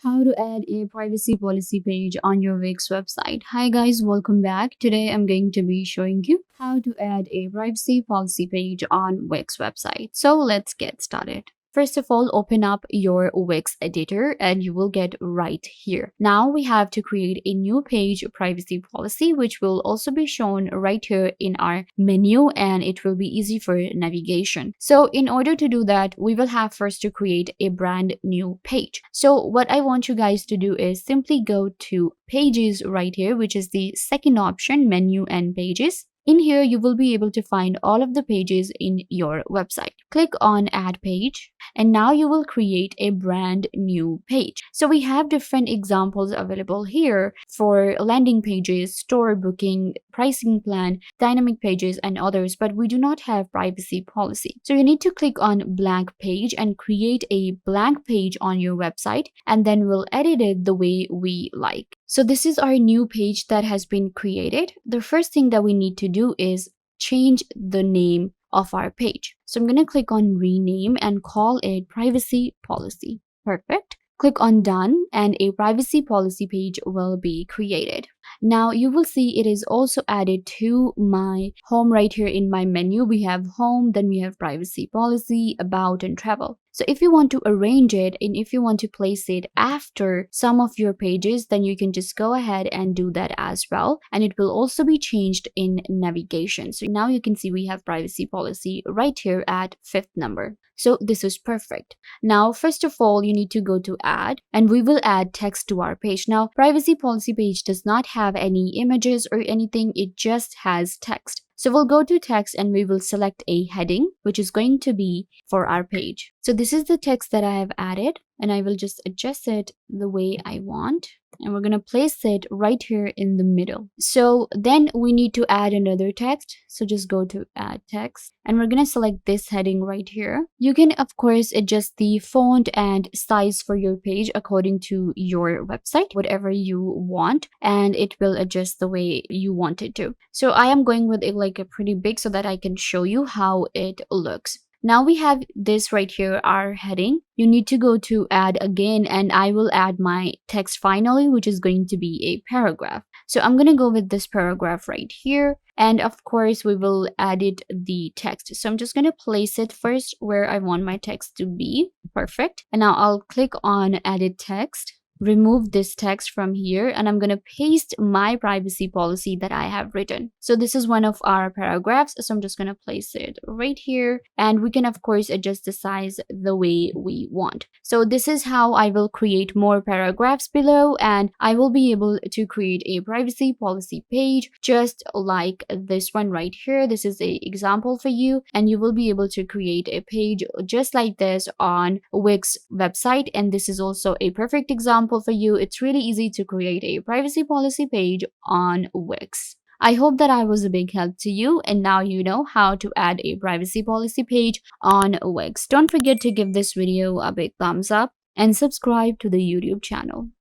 How to add a privacy policy page on your Wix website. Hi guys, welcome back. Today I'm going to be showing you how to add a privacy policy page on Wix website. So let's get started. First of all, open up your Wix editor and you will get right here. Now we have to create a new page privacy policy, which will also be shown right here in our menu, and it will be easy for navigation. So in order to do that, we will have first to create a brand new page. So what I want you guys to do is simply go to pages right here, which is the second option, menu and pages. In here, you will be able to find all of the pages in your website. Click on add page and now you will create a brand new page. So we have different examples available here for landing pages, store booking, pricing plan, dynamic pages and others, but we do not have privacy policy. So you need to click on blank page and create a blank page on your website, and then we'll edit it the way we like. So this is our new page that has been created. The first thing that we need to do is change the name of our page. So I'm going to click on rename and call it privacy policy. Perfect. Click on done and a privacy policy page will be created. Now you will see it is also added to my home right here in my menu. We have home, then we have privacy policy, about and travel. So if you want to arrange it and if you want to place it after some of your pages, then you can just go ahead and do that as well. And it will also be changed in navigation. So now you can see we have privacy policy right here at 5th number. So this is perfect. Now, first of all, you need to go to add and we will add text to our page. Now, privacy policy page does not have any images or anything. It just has text. So we'll go to text and we will select a heading, which is going to be for our page. So this is the text that I have added and I will just adjust it the way I want. And we're going to place it right here in the middle. So then we need to add another text. So just go to add text and we're going to select this heading right here. You can of course adjust the font and size for your page according to your website, whatever you want, and it will adjust the way you want it to. So I am going with a pretty big so that I can show you how it looks. Now we have this right here, our heading. You need to go to add again and I will add my text finally, which is going to be a paragraph. So I'm going to go with this paragraph right here. And of course, we will edit the text. So I'm just going to place it first where I want my text to be. Perfect. And now I'll click on edit text. Remove this text from here and I'm going to paste my privacy policy that I have written. So this is one of our paragraphs. So I'm just going to place it right here and we can of course adjust the size the way we want. So this is how I will create more paragraphs below and I will be able to create a privacy policy page just like this one right here. This is an example for you and you will be able to create a page just like this on Wix website, and this is also a perfect example for you. It's really easy to create a privacy policy page on Wix. I hope that I was a big help to you and now you know how to add a privacy policy page on Wix. Don't forget to give this video a big thumbs up and subscribe to the YouTube channel.